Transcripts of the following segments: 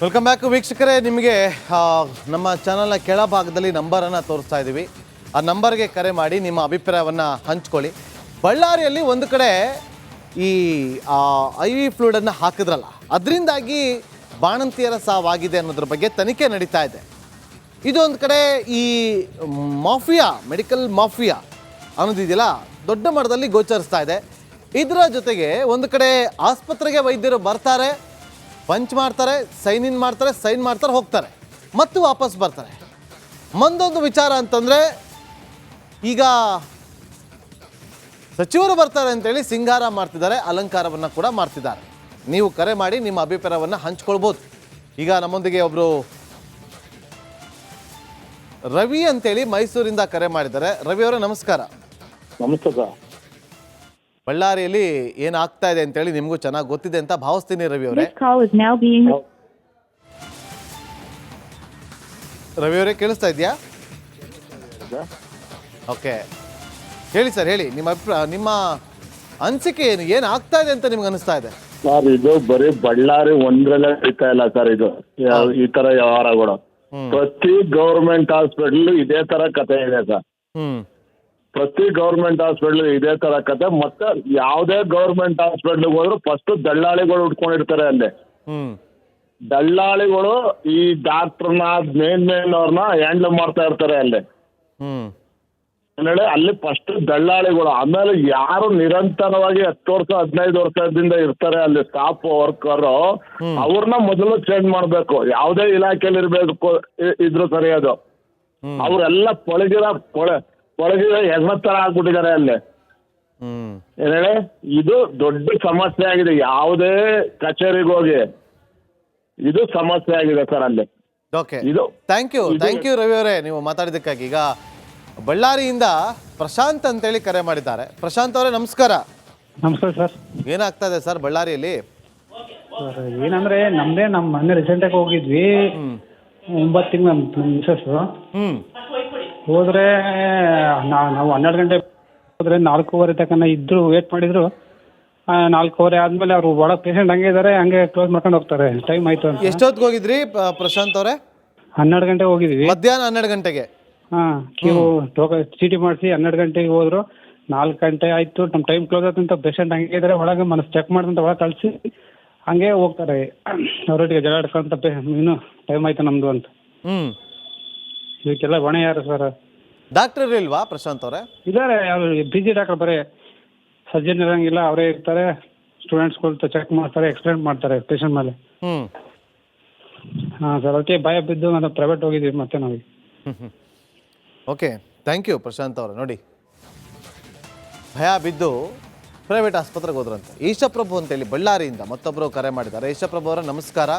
Welcome back ವೀಕ್ಷಕರೇ. ನಿಮಗೆ ನಮ್ಮ ಚಾನಲ್ನ ಕೆಳಭಾಗದಲ್ಲಿ ನಂಬರನ್ನು ತೋರಿಸ್ತಾ ಇದ್ದೀವಿ. ಆ ನಂಬರ್ಗೆ ಕರೆ ಮಾಡಿ ನಿಮ್ಮ ಅಭಿಪ್ರಾಯವನ್ನು ಹಂಚ್ಕೊಳ್ಳಿ. ಬಳ್ಳಾರಿಯಲ್ಲಿ ಒಂದು ಕಡೆ ಈ IV ಫ್ಲೂಯಿಡನ್ನು ಹಾಕಿದ್ರಲ್ಲ, ಅದರಿಂದಾಗಿ ಬಾಣಂತಿಯರ ಸಾವಾಗಿದೆ ಅನ್ನೋದ್ರ ಬಗ್ಗೆ ತನಿಖೆ ನಡೀತಾ ಇದೆ. ಇದು ಒಂದು ಕಡೆ ಈ ಮಾಫಿಯಾ, ಮೆಡಿಕಲ್ ಮಾಫಿಯಾ ಅನ್ನೋದಿದೆಯಲ್ಲ, ದೊಡ್ಡ ಮಟ್ಟದಲ್ಲಿ ಗೋಚರಿಸ್ತಾ ಇದೆ. ಇದರ ಜೊತೆಗೆ ಒಂದು ಕಡೆ ಆಸ್ಪತ್ರೆಗೆ ವೈದ್ಯರು ಬರ್ತಾರೆ, ಪಂಚ್ ಮಾಡ್ತಾರೆ, ಸೈನ್ ಇನ್ ಮಾಡ್ತಾರೆ, ಸೈನ್ ಮಾಡ್ತಾರೆ, ಹೋಗ್ತಾರೆ, ಮತ್ತು ವಾಪಸ್ ಬರ್ತಾರೆ. ಮುಂದೊಂದು ವಿಚಾರ ಅಂತಂದರೆ, ಈಗ ಸಚಿವರು ಬರ್ತಾರೆ ಅಂತೇಳಿ ಸಿಂಗಾರ ಮಾಡ್ತಿದ್ದಾರೆ, ಅಲಂಕಾರವನ್ನು ಕೂಡ ಮಾಡ್ತಿದ್ದಾರೆ. ನೀವು ಕರೆ ಮಾಡಿ ನಿಮ್ಮ ಅಭಿಪ್ರಾಯವನ್ನು ಹಂಚ್ಕೊಳ್ಬೋದು. ಈಗ ನಮ್ಮೊಂದಿಗೆ ಒಬ್ಬರು ರವಿ ಅಂತೇಳಿ ಮೈಸೂರಿಂದ ಕರೆ ಮಾಡಿದ್ದಾರೆ. ರವಿ ಅವರೇ ನಮಸ್ಕಾರ. ನಮಸ್ತೆ ಸರ್. ಬಳ್ಳಾರಿಯಲ್ಲಿ ಏನಾಗ್ತಾ ಇದೆ ಅಂತೇಳಿ ನಿಮಗೂ ಚೆನ್ನಾಗಿ ಗೊತ್ತಿದೆ ಅಂತ ಭಾವಿಸ್ತೀನಿ ರವಿ ಅವರೇ. ರವಿ ಅವರೇ ಕೇಳಿಸ್ತಾ ಇದೆಯಾ? ಓಕೆ, ಹೇಳಿ ಸರ್, ಹೇಳಿ ನಿಮ್ಮ ಅಭಿಪ್ರಾಯ, ನಿಮ್ಮ ಅನಿಸಿಕೆ ಏನು, ಏನಾಗ್ತಾ ಇದೆ ಅಂತ ನಿಮ್ಗೆ ಅನಿಸ್ತಾ ಇದೆ? ಸರ್, ಇದು ಬರೀ ಬಳ್ಳಾರಿ ಒಂದ್ರಲ್ಲೇ ನಡೀತಾ ಇಲ್ಲ ಸರ್. ಇದು ಈ ತರ ವ್ಯವಹಾರಗಳು ಪ್ರತಿ ಗೌರ್ಮೆಂಟ್ ಹಾಸ್ಪಿಟಲ್ ಇದೇ ತರ ಕತೆ ಇದೆ ಸರ್. ಪ್ರತಿ ಗೌರ್ಮೆಂಟ್ ಹಾಸ್ಪಿಟಲ್ ಇದೇ ತರ ಕತೆ. ಮತ್ತೆ ಯಾವುದೇ ಗೌರ್ಮೆಂಟ್ ಹಾಸ್ಪಿಟಲ್ ಹೋದ್ರು ಫಸ್ಟ್ ದಳ್ಳಾಳಿಗಳು ಉಟ್ಕೊಂಡಿರ್ತಾರೆ. ಅಲ್ಲಿ ದಳ್ಳಾಳಿಗಳು ಈ ಡಾಕ್ಟರ್ನ ಮೇನ್ ಅವ್ರನ್ನ ಹ್ಯಾಂಡಲ್ ಮಾಡ್ತಾ ಇರ್ತಾರೆ. ಅಲ್ಲಿ ಹೇಳಿ, ಅಲ್ಲಿ ಫಸ್ಟ್ ದಳ್ಳಾಳಿಗಳು, ಆಮೇಲೆ ಯಾರು ನಿರಂತರವಾಗಿ 10 ವರ್ಷ 15 ವರ್ಷದಿಂದ ಇರ್ತಾರೆ ಅಲ್ಲಿ ಸ್ಟಾಫ್ ವರ್ಕರ್, ಅವ್ರನ್ನ ಮೊದಲು ಚೇಂಜ್ ಮಾಡ್ಬೇಕು. ಯಾವುದೇ ಇಲಾಖೆಯಲ್ಲಿ ಇರ್ಬೇಕು ಇದ್ರು ಸರಿ. ಅದು ಅವರೆಲ್ಲ ಪೊಳಗಿರ ಹೆಗ್ಮತ್ತರ ಆಗ್ಬಿಟ್ಟಿದ್ದಾರೆ ಅಲ್ಲಿ. ಏನ್ ಹೇಳಿ, ಇದು ದೊಡ್ಡ ಸಮಸ್ಯೆ ಆಗಿದೆ. ಯಾವುದೇ ಕಚೇರಿಗೆ ಹೋಗಿ ಇದು ಸಮಸ್ಯೆ ಆಗಿದೆ ಸರ್ ಅಲ್ಲಿ. ಓಕೆ, ಇದು ಥ್ಯಾಂಕ್ ಯು ರವಿ ಅವರೇ ನೀವು ಮಾತಾಡಿದ್ದಕ್ಕಾಗಿ. ಈಗ ಬಳ್ಳಾರಿಯಿಂದ ಪ್ರಶಾಂತ್ ಅಂತೇಳಿ ಕರೆ ಮಾಡಿದ್ದಾರೆ. ಪ್ರಶಾಂತ್ ಅವರೇ ನಮಸ್ಕಾರ. ನಮಸ್ಕಾರ ಸರ್. ಏನಾಗ್ತಾ ಇದೆ ಸರ್ ಬಳ್ಳಾರಿಯಲ್ಲಿ? ಸರ್ ಏನಂದ್ರೆ ನಮ್ಮ ಮೊನ್ನೆ ರೀಸೆಂಟಾಗಿ ಹೋಗಿದ್ವಿ, 9 ತಿಂಗಳು ನಮ್ಮ ಮಿಸಸ್ ಹೋದ್ರೆ ನಾವು 12 ಗಂಟೆ ಹೋದ್ರೆ 4:15 ತನಕ ಇದ್ರು, ವೇಟ್ ಮಾಡಿದ್ರು. 4:15 ಆದ್ಮೇಲೆ ಅವ್ರು ಒಳಗೆ ಪೇಷಂಟ್ ಹಂಗೆ ಇದ್ದಾರೆ, ಹಂಗೆ ಕ್ಲೋಸ್ ಮಾಡ್ಕೊಂಡು ಹೋಗ್ತಾರೆ. ಟೈಮ್ ಆಯ್ತು ಅಂತ. ಎಷ್ಟೊತ್ತಿಗೆ ಹೋಗಿದ್ರಿ ಪ್ರಶಾಂತ್ ಅವರೇ? 12 ಗಂಟೆಗೆ ಹೋಗಿದ್ವಿ, ಮಧ್ಯಾಹ್ನ 12 ಗಂಟೆಗೆ. ಕ್ಯೂ ಚೀಟಿ ಮಾಡಿಸಿ 12 ಗಂಟೆಗೆ ಹೋದ್ರು. 4 ಗಂಟೆ ಆಯ್ತು, ನಮ್ಮ ಟೈಮ್ ಕ್ಲೋಸ್ ಆಯ್ತು ಅಂತ ಪೇಷಂಟ್ ಹಂಗೆ ಇದ್ದಾರೆ, ಒಳಗೆ ಮನಸ್ಸು ಚೆಕ್ ಮಾಡ್ದಂತ ಒಳಗೆ ಕಳಿಸಿ ಹಂಗೆ ಹೋಗ್ತಾರೆ. ಅವರೊಟ್ಟಿಗೆ ಜಗಳ ಆಡ್ಕೊಂತ ಇನ್ನೂ ಟೈಮ್ ಆಯ್ತು ನಮ್ದು ಅಂತ. ಇದಕ್ಕೆಲ್ಲ ಹೊಣೆ ಯಾರು ಸರ್? ಡಾಕ್ಟರ್ ಇಲ್ವಾ ಪ್ರಶಾಂತ್ ಅವರೇ? ಇದ್ದಾರೆ, ಅವ್ರು ಬಿಜಿ ಡಾಕ್ಟರ್, ಬರೀ ಸರ್ಜನ್ ಇರಂಗಿಲ್ಲ, ಅವರೇ ಇರ್ತಾರೆ. ಸ್ಟೂಡೆಂಟ್ಸ್ಗಳು ಚೆಕ್ ಮಾಡ್ತಾರೆ, ಎಕ್ಸ್ಪ್ಲೇನ್ ಮಾಡ್ತಾರೆ ಪೇಷಂಟ್ ಮೇಲೆ. ಹಾಂ ಸರ್, ಅದಕ್ಕೆ ಭಯ ಬಿದ್ದು ನಾವು ಪ್ರೈವೇಟ್ ಹೋಗಿದ್ವಿ ಮತ್ತೆ ನಾವು. ಓಕೆ, ಥ್ಯಾಂಕ್ ಯು ಪ್ರಶಾಂತ್ ಅವರು. ನೋಡಿ, ಭಯ ಬಿದ್ದು ಪ್ರೈವೇಟ್ ಆಸ್ಪತ್ರೆಗೆ ಹೋದ್ರಂತೆ. ಈಶಪ್ರಭು ಅಂತೇಳಿ ಬಳ್ಳಾರಿಯಿಂದ ಮತ್ತೊಬ್ಬರು ಕರೆ ಮಾಡಿದ್ದಾರೆ. ಈಶಪ್ರಭು ಅವರ ನಮಸ್ಕಾರ.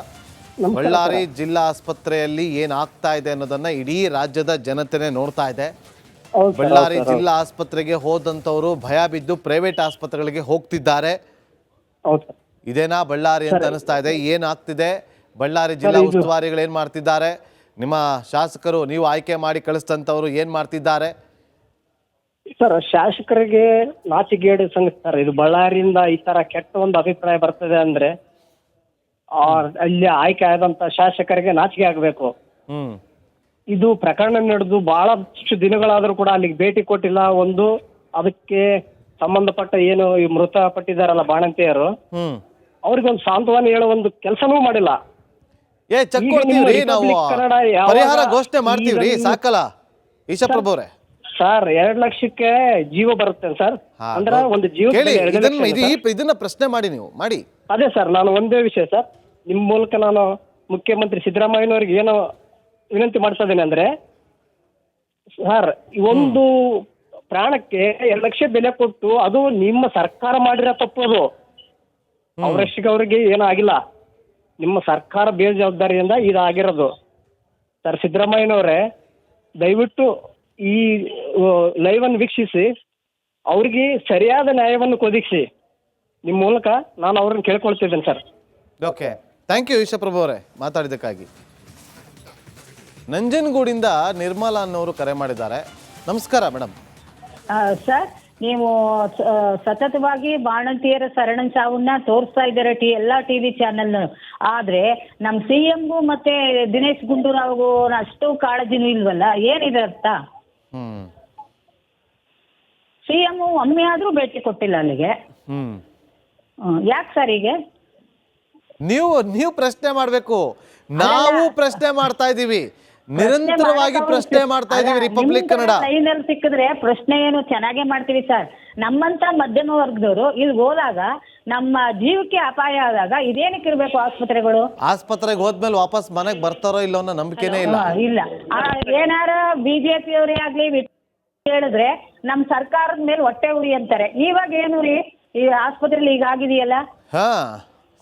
ಬಳ್ಳಾರಿ ಜಿಲ್ಲಾ ಆಸ್ಪತ್ರೆಯಲ್ಲಿ ಏನಾಗ್ತಾ ಇದೆ ಅನ್ನೋದನ್ನ ಇಡೀ ರಾಜ್ಯದ ಜನತೆನೇ ನೋಡ್ತಾ ಇದೆ. ಬಳ್ಳಾರಿ ಜಿಲ್ಲಾ ಆಸ್ಪತ್ರೆಗೆ ಹೋದಂಥವರು ಭಯ ಬಿದ್ದು ಪ್ರೈವೇಟ್ ಆಸ್ಪತ್ರೆಗಳಿಗೆ ಹೋಗ್ತಿದ್ದಾರೆ. ಇದೇನಾ ಬಳ್ಳಾರಿ ಅಂತ ಅನಿಸ್ತಾ ಇದೆ? ಏನಾಗ್ತಿದೆ? ಬಳ್ಳಾರಿ ಜಿಲ್ಲಾ ಉಸ್ತುವಾರಿಗಳು ಏನ್ ಮಾಡ್ತಿದ್ದಾರೆ? ನಿಮ್ಮ ಶಾಸಕರು, ನೀವು ಆಯ್ಕೆ ಮಾಡಿ ಕಳಿಸ್ತಂಥವ್ರು ಏನ್ ಮಾಡ್ತಿದ್ದಾರೆ? ಸರ್, ಶಾಸಕರಿಗೆ ನಾಚಿಗೇಡು ಸಂಗತಿ ಸರ್. ಇದು ಬಳ್ಳಾರಿಯಿಂದ ಈ ತರ ಕೆಟ್ಟ ಒಂದು ಅಭಿಪ್ರಾಯ ಬರ್ತದೆ ಅಂದ್ರೆ ಅಲ್ಲಿ ಆಯ್ಕೆ ಆದಂತ ಶಾಸಕರಿಗೆ ನಾಚಿಕೆ ಆಗ್ಬೇಕು. ಇದು ಪ್ರಕರಣ ನಡೆದು ಬಹಳಷ್ಟು ದಿನಗಳಾದ್ರೂ ಕೂಡ ಅಲ್ಲಿಗೆ ಭೇಟಿ ಕೊಟ್ಟಿಲ್ಲ. ಒಂದು ಅದಕ್ಕೆ ಸಂಬಂಧಪಟ್ಟ ಏನು ಈ ಮೃತಪಟ್ಟಿದಾರಲ್ಲ ಬಾಣಂತಿಯರು, ಅವ್ರಿಗೊಂದು ಸಾಂತ್ವನ ಹೇಳೋ ಒಂದು ಕೆಲಸನೂ ಮಾಡಿಲ್ಲ. ಚೆಕ್ ಕೊಡ್ತೀವ್ರಿ ನಾವು, ಪರಿಹಾರ ಘೋಷಣೆ ಮಾಡ್ತೀವ್ರಿ, ಸಾಕಲ್ಲ ಈಶಪ್ರಭು ಅವರೇ? ಸರ್, 2 ಲಕ್ಷಕ್ಕೆ ಜೀವ ಬರುತ್ತೆ ಸರ್. ಅಂದ್ರೆ ಒಂದು ಜೀವ ಇದನ್ನ ಪ್ರಶ್ನೆ ಮಾಡಿ ನೀವು ಮಾಡಿ. ಅದೇ ಸರ್, ನಾನು ಒಂದೇ ವಿಷಯ ಸರ್, ನಿಮ್ ಮೂಲಕ ನಾನು ಮುಖ್ಯಮಂತ್ರಿ ಸಿದ್ದರಾಮಯ್ಯನವ್ರಿಗೆ ಏನು ವಿನಂತಿ ಮಾಡ್ತಿದ್ದೇನೆ ಅಂದ್ರೆ, ಸರ್, ಒಂದು ಪ್ರಾಣಕ್ಕೆ 2 ಲಕ್ಷ ಬೆಲೆ ಕೊಟ್ಟು ಅದು ನಿಮ್ಮ ಸರ್ಕಾರ ಮಾಡಿರೋ ತಪ್ಪದು. ಅವ್ರಿಗೆ ಏನೂ ಆಗಿಲ್ಲ, ನಿಮ್ಮ ಸರ್ಕಾರ ಬೇಜವಾಬ್ದಾರಿಯಿಂದ ಇದಾಗಿರೋದು. ಸರ್ ಸಿದ್ದರಾಮಯ್ಯನವರೇ, ದಯವಿಟ್ಟು ಈ ಲೈವ್ ಅನ್ನು ವೀಕ್ಷಿಸಿ ಅವ್ರಿಗೆ ಸರಿಯಾದ ನ್ಯಾಯವನ್ನು ಒದಗಿಸಿ. ನಿಮ್ಮ ಮೂಲಕ ನಾನು ಅವ್ರನ್ನ ಕೇಳ್ಕೊಳ್ತಿದ್ದೇನೆ sir. Okay, thank you Ishaprabhu ಅವರೇ ಮಾತಾಡಿದ್ದಕ್ಕಾಗಿ. ನಂಜನಗೂಡಿಂದ ನಿರ್ಮಲಾ ಅನ್ನೋರು ಕರೆ ಮಾಡಿದ್ದಾರೆ. ನಮಸ್ಕಾರ ಮೇಡಮ್. ಸರ್, ನೀವು ಸತತವಾಗಿ ಬಾಣಂತಿಯರ ಶರಣ ಸಾವನ್ನ ತೋರಿಸ್ತಾ ಇದ್ದಾರೆ ಎಲ್ಲ ಟಿವಿ ಚಾನೆಲ್. ಆದ್ರೆ ನಮ್ಮ CMಗೂ ಮತ್ತೆ ದಿನೇಶ್ ಗುಂಡೂರಾವ್ಗೂ ಅಷ್ಟು ಕಾಳಜಿನೂ ಇಲ್ವಲ್ಲ, ಏನಿದೆ ಅರ್ಥ? CM ಒಮ್ಮೆ ಆದ್ರೂ ಭೇಟಿ ಕೊಟ್ಟಿಲ್ಲ ಅಲ್ಲಿಗೆ. ಯಾಕೆ ಸರ್ ಹೀಗೆ? ನೀವು ಪ್ರಶ್ನೆ ಮಾಡ್ಬೇಕು, ನಾವು ಪ್ರಶ್ನೆ ಮಾಡ್ತಾ ಇದೀವಿ, ನಿರಂತರವಾಗಿ ಪ್ರಶ್ನೆ ಮಾಡ್ತಾ ಇದೀವಿ. ರಿಪಬ್ಲಿಕ್ ಕನ್ನಡ ಲೈನಲ್ಲಿ ಸಿಕ್ಕಿದ್ರೆ ಪ್ರಶ್ನೆ ಏನು ಚೆನ್ನಾಗೇ ಮಾಡ್ತೀವಿ ಸರ್. ನಮ್ಮಂತ ಮಧ್ಯಮ ವರ್ಗದವರು ಇಲ್ಲಿ ಹೋದಾಗ ನಮ್ಮ ಜೀವಕ್ಕೆ ಅಪಾಯ ಆದಾಗ ಇದೇನಕ್ಕೆ ಇರ್ಬೇಕು ಆಸ್ಪತ್ರೆಗಳು? ಆಸ್ಪತ್ರೆಗೆ ಹೋದ್ಮೇಲೆ ವಾಪಸ್ ಮನೆಗೆ ಬರ್ತಾರೋ ಇಲ್ಲೋ ಅನ್ನೋ ನಂಬಿಕೆನೇ ಇಲ್ಲ. ಏನಾರ ಬಿಜೆಪಿ ಅವರೇ ಆಗ್ಲಿ ಹೇಳಿದ್ರೆ ನಮ್ ಸರ್ಕಾರದ ಮೇಲೆ ಹೊಟ್ಟೆ ಉರಿ ಅಂತಾರೆ. ಇವಾಗ ಏನು ರೀ ಈ ಆಸ್ಪತ್ರೆಲಿ ಈಗ ಆಗಿದೆಯಲ್ಲ?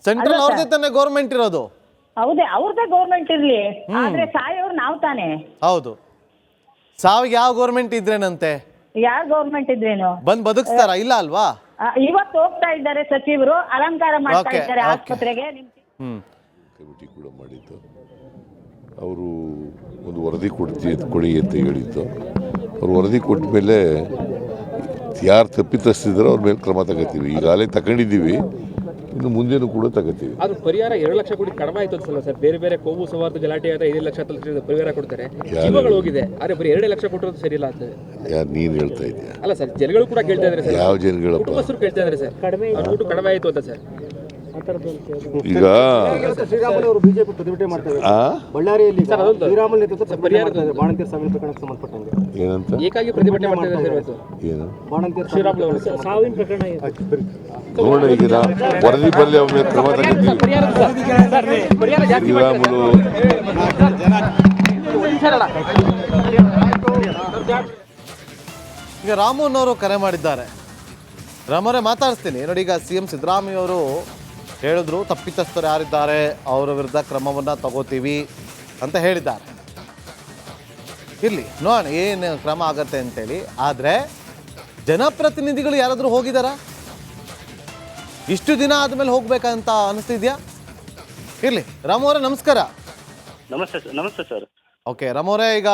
ಸೆಂಟ್ರಲ್ ಅವ್ರದೇ ತಾನೇ ಗೌರ್ಮೆಂಟ್ ಇರೋದು. ಹೌದೇ, ಅವ್ರದೇ ಗೌರ್ಮೆಂಟ್ ಇರ್ಲಿ, ಆದ್ರೆ ಸಾಯೋರು ನಾವ್ ತಾನೆ. ಹೌದು, ಸಾವಿಗೆ ಯಾವ ಗೌರ್ಮೆಂಟ್ ಇದ್ರೇನಂತೆ? ಯಾವ ಗೌರ್ಮೆಂಟ್ ಇದ್ರೇನು ಬಂದ್ ಬದುಕ್ತಾರ? ಇಲ್ಲ ಅಲ್ವಾ? ಇವತ್ತು ಹೋಗ್ತಾ ಇದ್ದಾರೆ ಸಚಿವರು, ಅಲಂಕಾರ ಮಾಡ್ತಾ ಇದ್ದಾರೆ ಆಸ್ಪತ್ರೆಗೆ. ಕಮಿಟಿ ಕೂಡ ಮಾಡಿದ್ದು, ಅವರು ಒಂದು ವರದಿ ಕೊಡಿ ಅಂತ ಹೇಳಿದ್ದು. ಅವ್ರು ವರದಿ ಕೊಟ್ಟ ಮೇಲೆ ಯಾರು ತಪ್ಪಿತಸ್ಥಿದ್ದಾರೋ ಅವ್ರ ಮೇಲೆ ಕ್ರಮ ತಗೋತೀವಿ. ಈಗಾಗಲೇ ತಗೊಂಡಿದ್ದೀವಿ, ಇನ್ನು ಮುಂದೇನು ಕೂಡ ತಗೋತೀವಿ. ಅದು ಪರಿಹಾರ 2 ಲಕ್ಷ ಕೋಟಿ ಕಡಿಮೆ ಆಯ್ತು ಸರ್. ಬೇರೆ ಬೇರೆ ಕೋಮು ಸೌಹಾರ್ದ ಗಲಾಟೆ ಆದ 5 ಲಕ್ಷ ಪರಿಹಾರ ಕೊಡ್ತಾರೆ, ಜೀವಗಳು ಹೋಗಿದೆ. ಆದ್ರೆ ಬರೀ 2 ಲಕ್ಷ ಕೊಟ್ಟರು ಸರಿ ಇಲ್ಲ ಅಂತ ಯಾರು ನೀನು ಹೇಳ್ತಾ ಇದೆಯಾ? ಅಲ್ಲ ಸರ್, ಜನಗಳು ಕೂಡ ಕೇಳ್ತಾ ಇದ್ದಾರೆ ಸರ್. ಯಾವ ಜನಗಳಪ್ಪ? ಕುಟುಂಬಸ್ಥರು ಕೇಳ್ತಾ ಇದ್ದಾರೆ ಸರ್, ದುಡ್ಡು ಕಡಿಮೆ ಆಯ್ತು ಅಂತ ಸರ್. ಈಗ ಶ್ರೀರಾಮುಲು ಬಿಜೆಪಿ ಪ್ರತಿಭಟನೆ ಮಾಡ್ತಾರೆ ಬಳ್ಳಾರಿಯಲ್ಲಿ. ಶ್ರೀರಾಮುಲು ನೇತೃತ್ವ ಬಾಣಂತಿಯರ ಸಾವಿನ ಪ್ರಕರಣಕ್ಕೆ ಸಂಬಂಧಪಟ್ಟಂಗೆ ಏನಂತ ಏಕಾಗಿ ಪ್ರತಿಭಟನೆ ಮಾಡ್ತಾ ಇದ್ದಾರೆ ಸರ್. ಏನು ಬಾಣಂತಿಯರ ಶ್ರೀರಾಮುಲು ಅವರು ಸಾವಿನ ಪ್ರಕರಣ ನೋಡ, ಈಗ ವರದಿ ಬರಲಿ, ಅವ್ರ ಮೇಲೆ ಕ್ರಮ ತಗೋತೀವಿ. ಶ್ರೀರಾಮುಲು ಈಗ ರಾಮುನವರು ಕರೆ ಮಾಡಿದ್ದಾರೆ. ರಾಮರೇ ಮಾತಾಡಿಸ್ತೀನಿ ನೋಡಿ. ಈಗ CM ಸಿದ್ದರಾಮಯ್ಯ ಅವರು ಹೇಳಿದ್ರು, ತಪ್ಪಿತಸ್ಥರು ಯಾರಿದ್ದಾರೆ ಅವರ ವಿರುದ್ಧ ಕ್ರಮವನ್ನು ತಗೋತೀವಿ ಅಂತ ಹೇಳಿದ್ದಾರೆ. ಇರಲಿ ನೋಡೋಣ ಏನು ಕ್ರಮ ಆಗತ್ತೆ ಅಂತೇಳಿ. ಆದರೆ ಜನಪ್ರತಿನಿಧಿಗಳು ಯಾರಾದರೂ ಹೋಗಿದ್ದಾರಾ? ಇಷ್ಟು ದಿನ ಆದಮೇಲೆ ಹೋಗ್ಬೇಕಂತ ಅನಿಸ್ತಿದ್ಯಾ? ಇರಲಿ ರಾಮು ಅವರೇ ನಮಸ್ಕಾರ. ನಮಸ್ತೆ ಸರ್. ಓಕೆ ರಾಮು ಅವರೇ, ಈಗ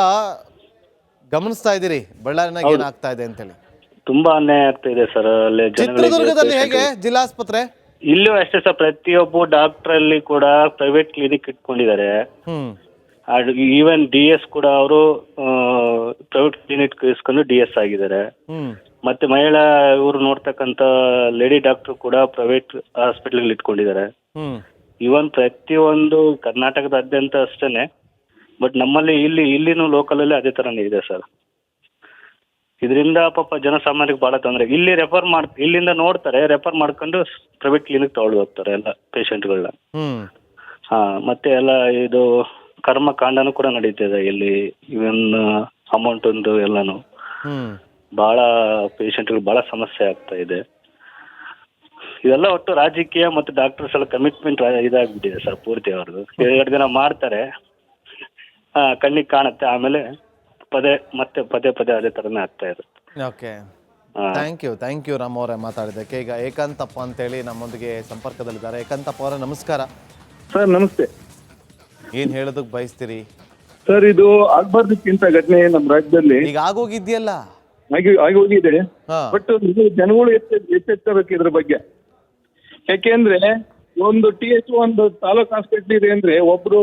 ಗಮನಿಸ್ತಾ ಇದ್ದೀರಿ ಬಳ್ಳಾರಿನಾಗ ಏನಾಗ್ತಾ ಇದೆ ಅಂತೇಳಿ? ತುಂಬಾ ಅನ್ಯಾಯ ಆಗ್ತಾ ಇದೆ ಸರ್. ಅಲ್ಲಿ ಚಿತ್ರದುರ್ಗದಲ್ಲಿ ಹೇಗೆ ಜಿಲ್ಲಾಸ್ಪತ್ರೆ? ಇಲ್ಲೂ ಅಷ್ಟೇ ಸರ್. ಪ್ರತಿಯೊಬ್ಬ ಡಾಕ್ಟರ್ ಅಲ್ಲಿ ಕೂಡ ಪ್ರೈವೇಟ್ ಕ್ಲಿನಿಕ್ ಇಟ್ಕೊಂಡಿದ್ದಾರೆ. ಈವನ್ DS ಕೂಡ ಅವರು ಪ್ರೈವೇಟ್ ಕ್ಲಿನಿಕ್ ಇಸ್ಕೊಂಡು DS ಆಗಿದ್ದಾರೆ. ಮತ್ತೆ ಮಹಿಳಾ ಇವರು ನೋಡ್ತಕ್ಕಂತ ಲೇಡಿ ಡಾಕ್ಟರ್ ಕೂಡ ಪ್ರೈವೇಟ್ ಹಾಸ್ಪಿಟಲ್ ಇಟ್ಕೊಂಡಿದ್ದಾರೆ. ಇವನ್ ಪ್ರತಿಯೊಂದು ಕರ್ನಾಟಕದಾದ್ಯಂತ ಅಷ್ಟೇನೆ, ಬಟ್ ನಮ್ಮಲ್ಲಿ ಇಲ್ಲಿನೂ ಲೋಕಲ್ ಅಲ್ಲಿ ಅದೇ ತರನೇ ಇದೆ ಸರ್. ಇದರಿಂದ ಪಾಪ ಜನಸಾಮಾನ್ಯರಿಗೆ ಬಹಳ ತೊಂದರೆ. ಇಲ್ಲಿ ಇಲ್ಲಿಂದ ನೋಡ್ತಾರೆ, ರೆಫರ್ ಮಾಡ್ಕೊಂಡು ಪ್ರೈವೇಟ್ ಕ್ಲಿನಿಕ್ ತಗೊಂಡು ಹೋಗ್ತಾರೆ ಎಲ್ಲ ಪೇಷಂಟ್ಗಳನ್ನ. ಮತ್ತೆ ಎಲ್ಲ ಇದು ಕರ್ಮಕಾಂಡನೂ ಕೂಡ ನಡೀತಿದೆ ಇಲ್ಲಿ. ಇವನ್ ಅಮೌಂಟ್ ಒಂದು ಎಲ್ಲಾನು ಬಹಳ ಪೇಷಂಟ್ಗಳು ಬಹಳ ಸಮಸ್ಯೆ ಆಗ್ತಾ ಇದೆ. ಇದೆಲ್ಲ ಒಟ್ಟು ರಾಜಕೀಯ ಮತ್ತು ಡಾಕ್ಟರ್ಸ್ ಎಲ್ಲ ಕಮಿಟ್ಮೆಂಟ್ ಇದಾಗ್ಬಿಟ್ಟಿದೆ ಸರ್ ಪೂರ್ತಿ. ಅವ್ರದ್ದು 2 ದಿನ ಮಾಡ್ತಾರೆ, ಕಣ್ಣಿಗೆ ಕಾಣುತ್ತೆ, ಆಮೇಲೆ ಪದೇ ಪದೇ ಅದೇ ತರನೇ ಆಗ್ತಾ ಇರುತ್ತೆ. ಓಕೆ, ಥ್ಯಾಂಕ್ ಯು ರಾಮ್ ಅವರೇ ಮಾತಾಡಿದ್ದಕ್ಕೆ. ಈಗ ಏಕಾಂತಪ್ಪ ಅಂತೇಳಿ ನಮ್ಮೊಂದಿಗೆ ಸಂಪರ್ಕದಲ್ಲಿದ್ದಾರೆ. ಏಕಾಂತಪ್ಪ ಅವರೇ ನಮಸ್ಕಾರ. ಸರ್ ನಮಸ್ತೆ. ಏನ್ ಹೇಳೋದಕ್ಕೆ ಬಯಸ್ತೀರಿ ಸರ್? ಇದು ಆಗ್ಬಾರ್ದಕ್ಕಿಂತ ಘಟನೆ ನಮ್ಮ ರಾಜ್ಯದಲ್ಲಿ ಈಗ ಆಗೋಗಿದ್ಯಲ್ಲ, ಆಗಿ ಹೋಗಿದೆ. ಬಟ್ ಜನಗಳು ಎಚ್ಚೆತ್ತಬೇಕು ಇದ್ರ ಬಗ್ಗೆ. ಯಾಕೆಂದ್ರೆ ಒಂದು TH ಒಂದು ತಾಲೂಕ್ ಹಾಸ್ಪಿಟಲ್ ಇದೆ ಅಂದ್ರೆ ಒಬ್ರು